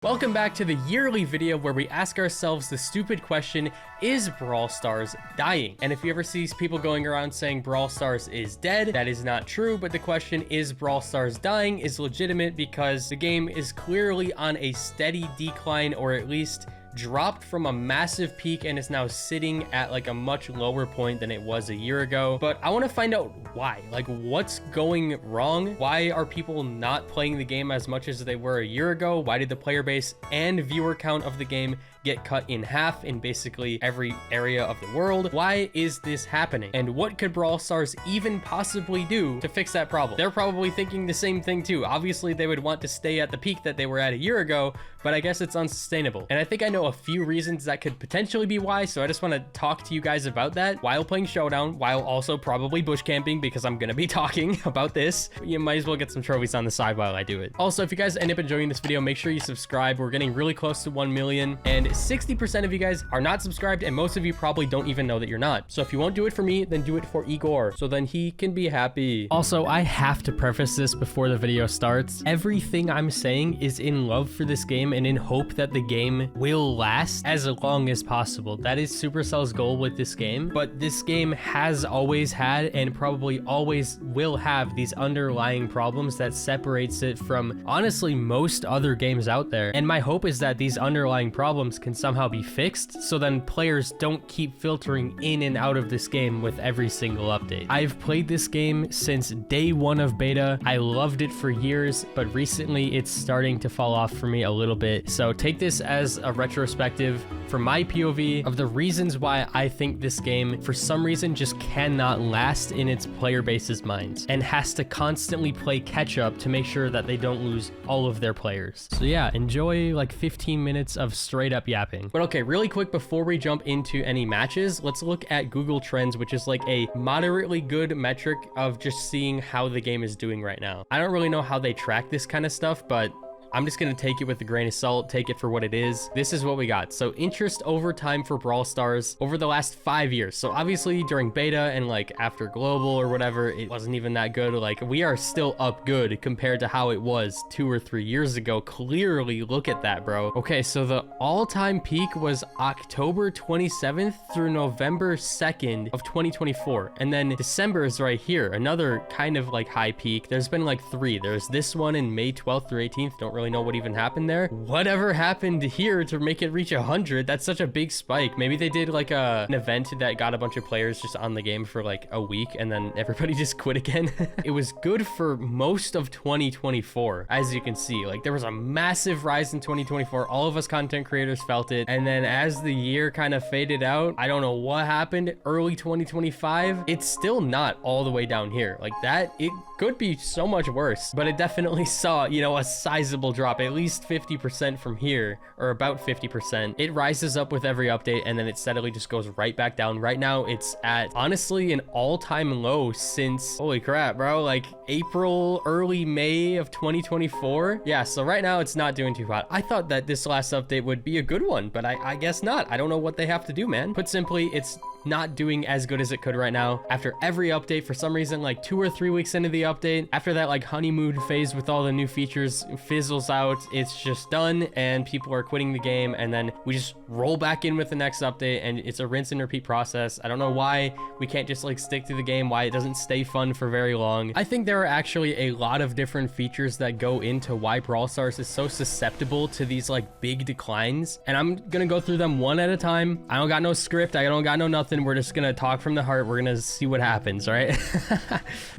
Welcome back to the yearly video where we ask ourselves the stupid question, is Brawl Stars dying? And if you ever see people going around saying Brawl Stars is dead, that is not true, but the question, is Brawl Stars dying, is legitimate because the game is clearly on a steady decline, or at least dropped from a massive peak and is now sitting at like a much lower point than it was a year ago. But I want to find out why, like what's going wrong? Why are people not playing the game as much as they were a year ago? Why did the player base and viewer count of the game get cut in half in basically every area of the world? Why is this happening? And what could Brawl Stars even possibly do to fix that problem? They're probably thinking the same thing too. Obviously they would want to stay at the peak that they were at a year ago, but I guess it's unsustainable. And I think I know a few reasons that could potentially be why, so I just want to talk to you guys about that while playing Showdown, while also probably bush camping because I'm gonna be talking about this. You might as well get some trophies on the side while I do it. Also, if you guys end up enjoying this video, make sure you subscribe. We're getting really close to 1 million, and 60% of you guys are not subscribed, and most of you probably don't even know that you're not. So if you won't do it for me, then do it for Igor, so then he can be happy. Also, I have to preface this before the video starts. Everything I'm saying is in love for this game and in hope that the game will last as long as possible. That is Supercell's goal with this game, but this game has always had and probably always will have these underlying problems that separates it from honestly most other games out there. And my hope is that these underlying problems can somehow be fixed, so then players don't keep filtering in and out of this game with every single update. I've played this game since day one of beta. I loved it for years, but recently it's starting to fall off for me a little bit. So take this as a retrospective from my POV of the reasons why I think this game for some reason just cannot last in its player base's minds and has to constantly play catch up to make sure that they don't lose all of their players. So yeah, enjoy like 15 minutes of straight up yapping. But okay, really quick before we jump into any matches, let's look at Google Trends, which is like a moderately good metric of just seeing how the game is doing right now. I don't really know how they track this kind of stuff, but I'm just going to take it with a grain of salt, take it for what it is. This is what we got. So interest over time for Brawl Stars over the last 5 years. So obviously during beta and like after global or whatever, it wasn't even that good. Like we are still up good compared to how it was 2 or 3 years ago. Clearly look at that, bro. Okay, so the all-time peak was October 27th through November 2nd of 2024. And then December is right here. Another kind of like high peak. There's been like 3. There's this one in May 12th through 18th. Don't really know what even happened there. Whatever happened here to make it reach 100? That's such a big spike. Maybe they did like an event that got a bunch of players just on the game for like a week and then everybody just quit again. It was good for most of 2024, as you can see. Like there was a massive rise in 2024. All of us content creators felt it, and then as the year kind of faded out, I don't know what happened. Early 2025, it's still not all the way down here like that. It could be so much worse, but it definitely saw, you know, a sizable drop, at least 50% from here, or about 50%. It rises up with every update and then it steadily just goes right back down. Right now it's at honestly an all-time low since, holy crap, bro, like April, early May of 2024. Yeah, so right now it's not doing too hot. I thought that this last update would be a good one, but I guess not. I don't know what they have to do, man. Put simply, it's not doing as good as it could right now. After every update, for some reason, like 2 or 3 weeks into the update, after that like honeymoon phase with all the new features fizzles out, it's just done and people are quitting the game, and then we just roll back in with the next update and it's a rinse and repeat process. I don't know why we can't just like stick to the game, why it doesn't stay fun for very long. I think there are actually a lot of different features that go into why Brawl Stars is so susceptible to these like big declines, and I'm gonna go through them one at a time. I don't got no script, I don't got no nothing. We're just gonna talk from the heart. We're gonna see what happens, right?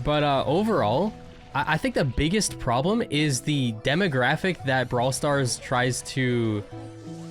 But overall, I think the biggest problem is the demographic that Brawl Stars tries to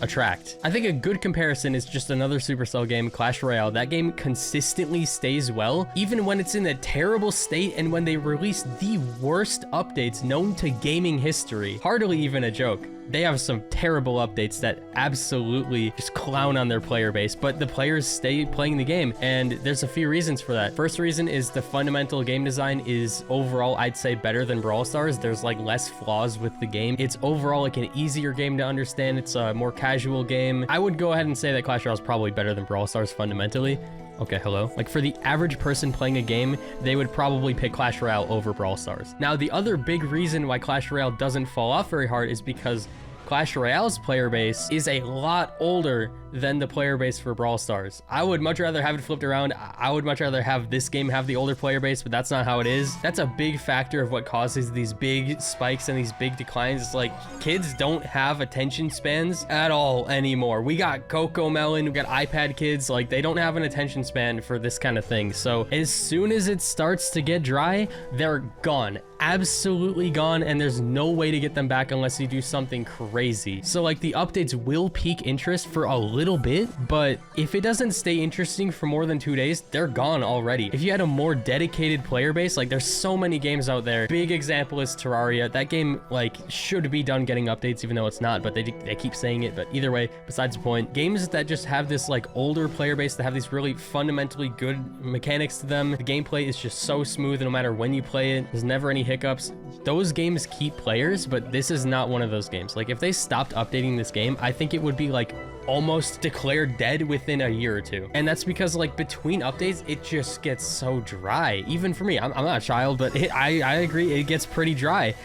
attract. I think a good comparison is just another Supercell game, Clash Royale. That game consistently stays well, even when it's in a terrible state and when they release the worst updates known to gaming history. Hardly even a joke. They have some terrible updates that absolutely just clown on their player base, but the players stay playing the game, and there's a few reasons for that. First reason is the fundamental game design is overall, I'd say, better than Brawl Stars. There's like less flaws with the game. It's overall like an easier game to understand. It's a more casual game. I would go ahead and say that Clash Royale is probably better than Brawl Stars fundamentally. Okay, hello. Like for the average person playing a game, they would probably pick Clash Royale over Brawl Stars. Now, the other big reason why Clash Royale doesn't fall off very hard is because Clash Royale's player base is a lot older than the player base for Brawl Stars. I would much rather have it flipped around. I would much rather have this game have the older player base, but that's not how it is. That's a big factor of what causes these big spikes and these big declines. It's like kids don't have attention spans at all anymore. We got Coco Melon, we got iPad kids, like they don't have an attention span for this kind of thing. So as soon as it starts to get dry, they're gone. Absolutely gone, and there's no way to get them back unless you do something crazy. So like the updates will pique interest for a little bit, but if it doesn't stay interesting for more than 2 days, they're gone already. If you had a more dedicated player base, like there's so many games out there. Big example is Terraria. That game like should be done getting updates, even though it's not, but they keep saying it. But either way, besides the point, games that just have this like older player base that have these really fundamentally good mechanics to them, the gameplay is just so smooth no matter when you play it, there's never any hiccups. Those games keep players, but this is not one of those games. Like if they stopped updating this game, I think it would be like almost declared dead within a year or two. And that's because like between updates, it just gets so dry. Even for me, I'm not a child, but I agree, it gets pretty dry.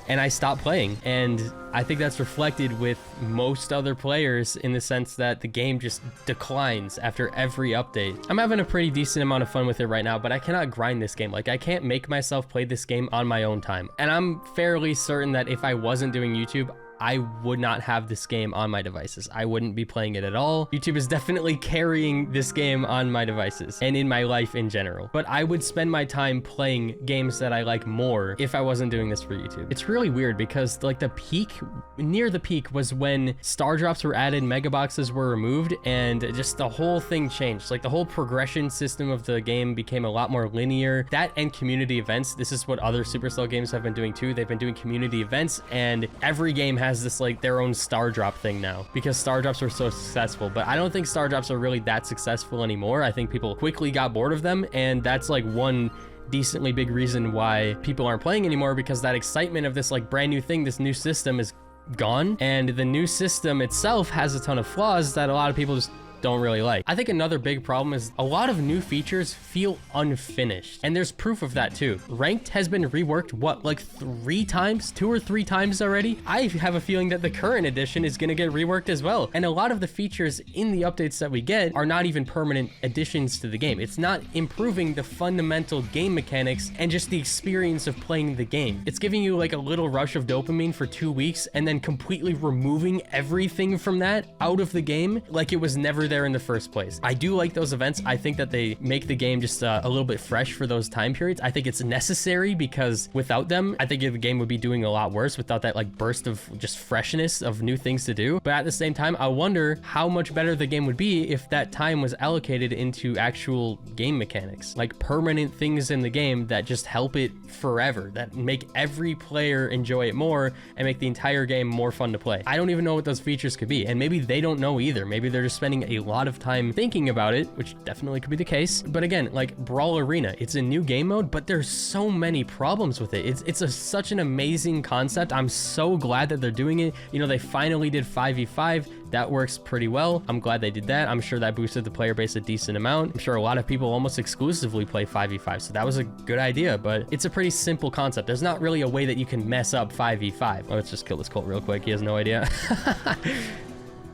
And I stopped playing. And I think that's reflected with most other players in the sense that the game just declines after every update. I'm having a pretty decent amount of fun with it right now, but I cannot grind this game. Like I can't make myself play this game on my own time. And I'm fairly certain that if I wasn't doing YouTube, I would not have this game on my devices. I wouldn't be playing it at all. YouTube is definitely carrying this game on my devices and in my life in general. But I would spend my time playing games that I like more if I wasn't doing this for YouTube. It's really weird because like the peak, near the peak was when star drops were added, mega boxes were removed, and just the whole thing changed. Like the whole progression system of the game became a lot more linear. That and community events. This is what other Supercell games have been doing too. They've been doing community events, and every game has this like their own star drop thing now because star drops are so successful. But I don't think star drops are really that successful anymore. I think people quickly got bored of them, and that's like one decently big reason why people aren't playing anymore, because that excitement of this like brand new thing, this new system is gone, and the new system itself has a ton of flaws that a lot of people just don't really like. I think another big problem is a lot of new features feel unfinished, and there's proof of that too. Ranked has been reworked, what, like 3 times, 2 or 3 times already? I have a feeling that the current edition is gonna get reworked as well. And a lot of the features in the updates that we get are not even permanent additions to the game. It's not improving the fundamental game mechanics and just the experience of playing the game. It's giving you like a little rush of dopamine for 2 weeks and then completely removing everything from that out of the game like it was never there in the first place. I do like those events. I think that they make the game just a little bit fresh for those time periods. I think it's necessary because without them, I think the game would be doing a lot worse without that like burst of just freshness of new things to do. But at the same time, I wonder how much better the game would be if that time was allocated into actual game mechanics, like permanent things in the game that just help it forever, that make every player enjoy it more and make the entire game more fun to play. I don't even know what those features could be, and maybe they don't know either. Maybe they're just spending a lot of time thinking about it, which definitely could be the case. But again, like Brawl Arena, it's a new game mode, but there's so many problems with it. It's such an amazing concept. I'm so glad that they're doing it. You know, they finally did 5v5. That works pretty well. I'm glad they did that. I'm sure that boosted the player base a decent amount. I'm sure a lot of people almost exclusively play 5v5, so that was a good idea, but it's a pretty simple concept. There's not really a way that you can mess up 5v5. Oh, let's just kill this Colt real quick. He has no idea.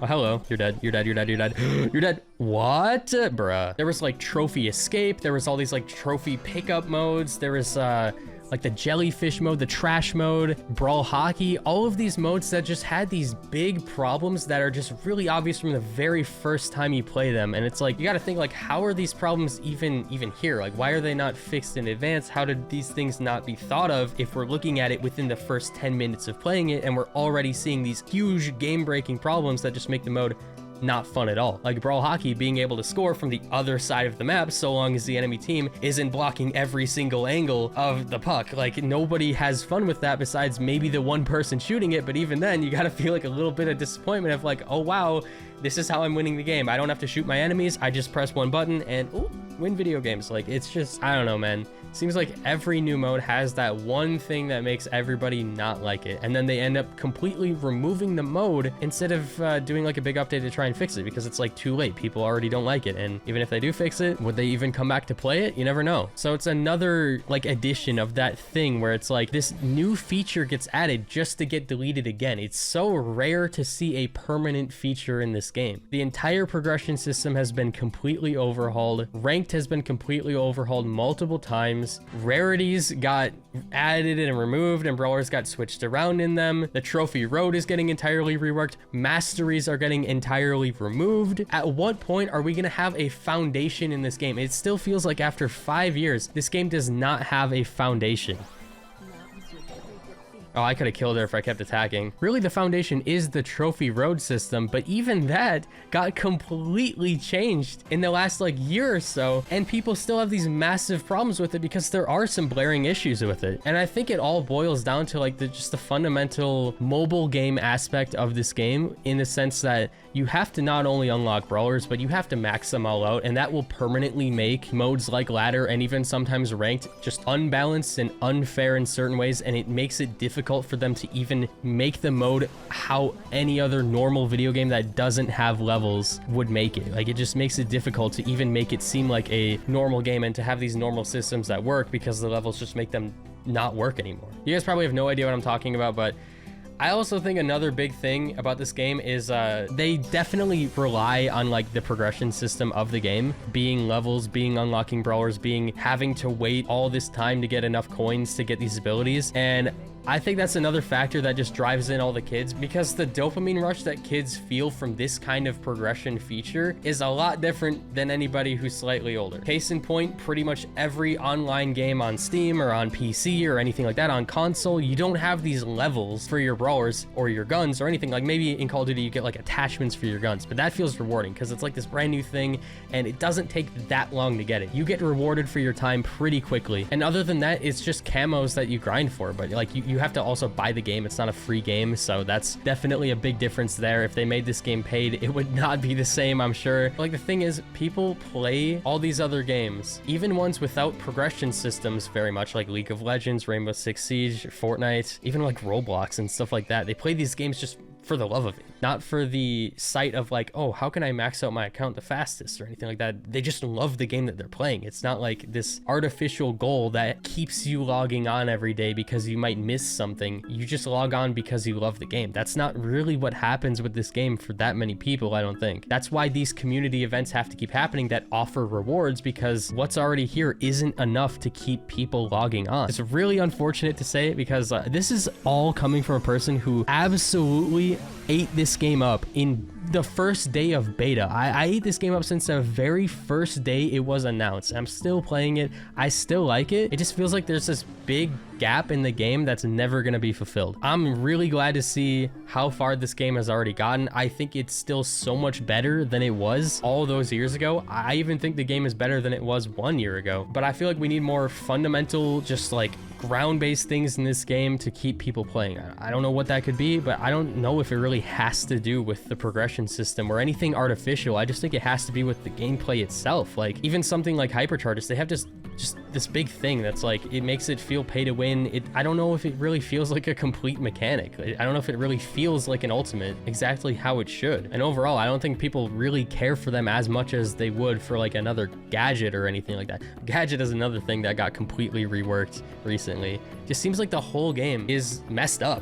Oh, hello. You're dead. You're dead. You're dead. You're dead. You're dead. What? Bruh. There was like trophy escape. There was all these like trophy pickup modes. There was like the jellyfish mode, the trash mode, Brawl Hockey, all of these modes that just had these big problems that are just really obvious from the very first time you play them. And it's like, you got to think like, how are these problems even here? Like, why are they not fixed in advance? How did these things not be thought of if we're looking at it within the first 10 minutes of playing it and we're already seeing these huge game-breaking problems that just make the mode not fun at all? Like Brawl Hockey being able to score from the other side of the map so long as the enemy team isn't blocking every single angle of the puck. Like nobody has fun with that besides maybe the one person shooting it, but even then you gotta feel like a little bit of disappointment of like, oh wow, this is how I'm winning the game. I don't have to shoot my enemies. I just press one button and ooh, win video games. Like, it's just, I don't know, man. Seems like every new mode has that one thing that makes everybody not like it. And then they end up completely removing the mode instead of doing like a big update to try and fix it, because it's like too late. People already don't like it. And even if they do fix it, would they even come back to play it? You never know. So it's another like addition of that thing where it's like this new feature gets added just to get deleted again. It's so rare to see a permanent feature in this game. The entire progression system has been completely overhauled. Ranked has been completely overhauled multiple times. Rarities got added and removed, and brawlers got switched around in them. The trophy road is getting entirely reworked. Masteries are getting entirely removed. At what point are we gonna have a foundation in this game? It still feels like after 5 years, this game does not have a foundation. Oh, I could have killed her if I kept attacking. Really, the foundation is the trophy road system, but even that got completely changed in the last like year or so, and people still have these massive problems with it because there are some blaring issues with it. And I think it all boils down to like just the fundamental mobile game aspect of this game, in the sense that you have to not only unlock brawlers, but you have to max them all out, and that will permanently make modes like ladder and even sometimes ranked just unbalanced and unfair in certain ways, and it makes it difficult for them to even make the mode how any other normal video game that doesn't have levels would make it. Like, it just makes it difficult to even make it seem like a normal game and to have these normal systems that work, because the levels just make them not work anymore. You guys probably have no idea what I'm talking about, but I also think another big thing about this game is they definitely rely on like the progression system of the game, being levels, being unlocking brawlers, being having to wait all this time to get enough coins to get these abilities. And I think that's another factor that just drives in all the kids, because the dopamine rush that kids feel from this kind of progression feature is a lot different than anybody who's slightly older. Case in point, pretty much every online game on Steam or on PC or anything like that on console, you don't have these levels for your brawlers or your guns or anything. Like, maybe in Call of Duty you get like attachments for your guns, but that feels rewarding because it's like this brand new thing and it doesn't take that long to get it. You get rewarded for your time pretty quickly. And other than that, it's just camos that you grind for, but like you have to also buy the game. It's not a free game, so that's definitely a big difference there. If they made this game paid, it would not be the same, I'm sure. Like, the thing is, people play all these other games, even ones without progression systems, very much like League of Legends, Rainbow Six Siege, Fortnite, even like Roblox and stuff like that. They play these games just for the love of it, not for the sight of like, oh, how can I max out my account the fastest or anything like that. They just love the game that they're playing. It's not like this artificial goal that keeps you logging on every day because you might miss something. You just log on because you love the game. That's not really what happens with this game for that many people, I don't think. That's why these community events have to keep happening that offer rewards, because what's already here isn't enough to keep people logging on. It's really unfortunate to say it, because this is all coming from a person who absolutely ate this game up in the first day of beta. I ate this game up since the very first day it was announced. I'm still playing it. I still like it. It just feels like there's this big gap in the game that's never going to be fulfilled. I'm really glad to see how far this game has already gotten. I think it's still so much better than it was all those years ago. I even think the game is better than it was 1 year ago, but I feel like we need more fundamental, just like ground-based things in this game to keep people playing. I don't know what that could be, but I don't know if it really has to do with the progression system or anything artificial. I just think it has to be with the gameplay itself. Like, even something like Hypercharges, they have just this big thing that's like, it makes it feel pay to win. I don't know if it really feels like a complete mechanic. I don't know if it really feels like an ultimate exactly how it should. And overall, I don't think people really care for them as much as they would for like another gadget or anything like that. Gadget is another thing that got completely reworked recently. Just seems like the whole game is messed up,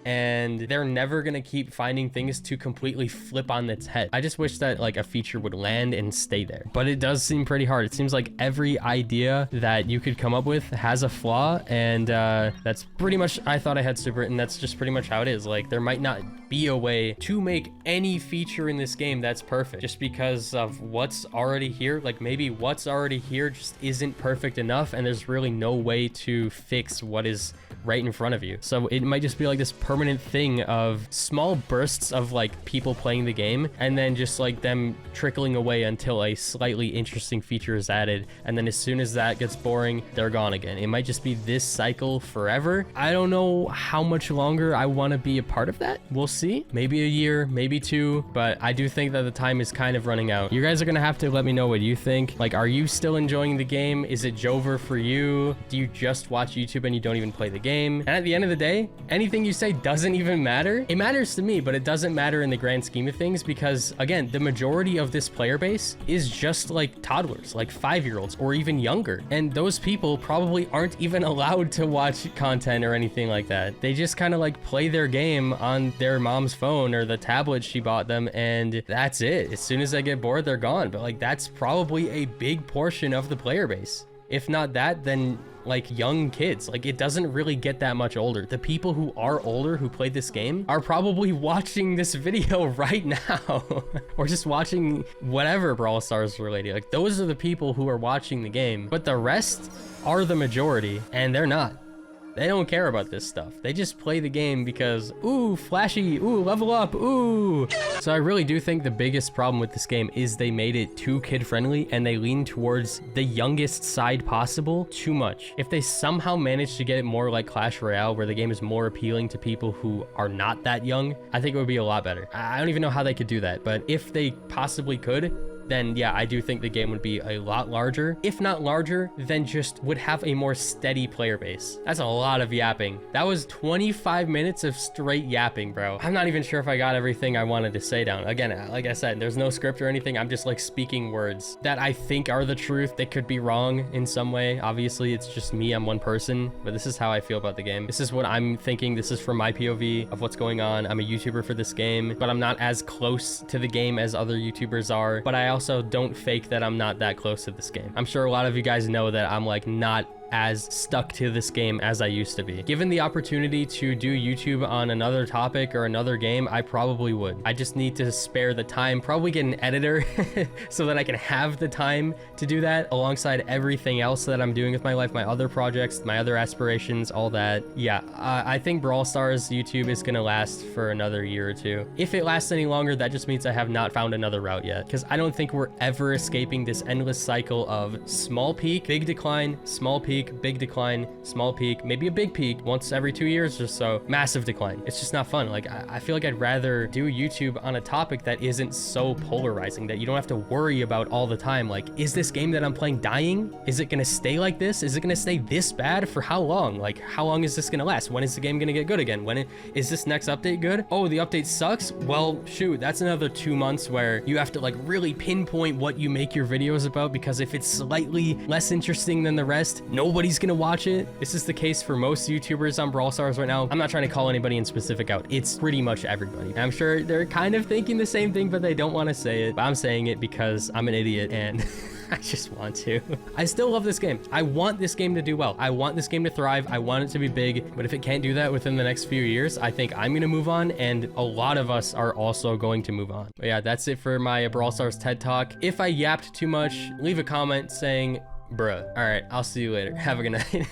and they're never gonna keep finding things to completely flip on its head. I just wish that like a feature would land and stay there, but it does seem pretty hard. It seems like every idea that you could come up with has a flaw, and that's pretty much, I thought I had super, and that's just pretty much how it is. Like, there might not be a way to make any feature in this game that's perfect just because of what's already here. Like, maybe what's already here just isn't perfect enough, and there's really no way to fix what is right in front of you. So it might just be like this permanent thing of small bursts of like people playing the game, and then just like them trickling away until a slightly interesting feature is added. And then as soon as that gets boring, they're gone again. It might just be this cycle forever. I don't know how much longer I want to be a part of that. We'll see. Maybe a year, maybe 2, but I do think that the time is kind of running out. You guys are gonna have to let me know what you think. Like, are you still enjoying the game? Is it Jover for you? Do you just watch YouTube and you don't even play the game? And at the end of the day, anything you say doesn't even matter. It matters to me, but it doesn't matter in the grand scheme of things, because again, the majority of this player base is just like toddlers, like 5-year-olds or even younger. And those people probably aren't even allowed to watch content or anything like that. They just kind of like play their game on their mom's phone or the tablet she bought them, and that's it. As soon as they get bored, they're gone. But like, that's probably a big portion of the player base. If not that, then like young kids. Like, it doesn't really get that much older. The people who are older who played this game are probably watching this video right now or just watching whatever Brawl Stars related. Like, those are the people who are watching the game, but the rest are the majority, and they're not. They don't care about this stuff. They just play the game because, ooh, flashy, ooh, level up, ooh. So I really do think the biggest problem with this game is they made it too kid-friendly, and they lean towards the youngest side possible too much. If they somehow manage to get it more like Clash Royale, where the game is more appealing to people who are not that young, I think it would be a lot better. I don't even know how they could do that, but if they possibly could, then yeah, I do think the game would be a lot larger. If not larger, then just would have a more steady player base. That's a lot of yapping. That was 25 minutes of straight yapping, bro. I'm not even sure if I got everything I wanted to say down. Again, like I said, there's no script or anything. I'm just like speaking words that I think are the truth. They could be wrong in some way. Obviously, it's just me. I'm one person, but this is how I feel about the game. This is what I'm thinking. This is from my POV of what's going on. I'm a YouTuber for this game, but I'm not as close to the game as other YouTubers are. But I also don't fake that I'm not that close to this game. I'm sure a lot of you guys know that I'm like not as stuck to this game as I used to be. Given the opportunity to do YouTube on another topic or another game, I probably would. I just need to spare the time, probably get an editor so that I can have the time to do that alongside everything else that I'm doing with my life, my other projects, my other aspirations, all that. Yeah, I think Brawl Stars YouTube is gonna last for another year or 2. If it lasts any longer, that just means I have not found another route yet, because I don't think we're ever escaping this endless cycle of small peak, big decline, small peak, big decline, small peak, maybe a big peak once every 2 years or so, massive decline. It's just not fun. Like, I feel like I'd rather do YouTube on a topic that isn't so polarizing, that you don't have to worry about all the time. Like, is this game that I'm playing dying? Is it gonna stay like this? Is it gonna stay this bad for how long? Like, how long is this gonna last? When is the game gonna get good again? Is this next update good? Oh, the update sucks? Well, shoot, that's another 2 months where you have to like really pinpoint what you make your videos about, because if it's slightly less interesting than the rest, nobody's gonna watch it. This is the case for most YouTubers on Brawl Stars right now. I'm not trying to call anybody in specific out. It's pretty much everybody. And I'm sure they're kind of thinking the same thing, but they don't want to say it. But I'm saying it because I'm an idiot and I just want to. I still love this game. I want this game to do well. I want this game to thrive. I want it to be big, but if it can't do that within the next few years, I think I'm gonna move on, and a lot of us are also going to move on. But yeah, that's it for my Brawl Stars TED Talk. If I yapped too much, leave a comment saying, bruh. All right, I'll see you later. Have a good night.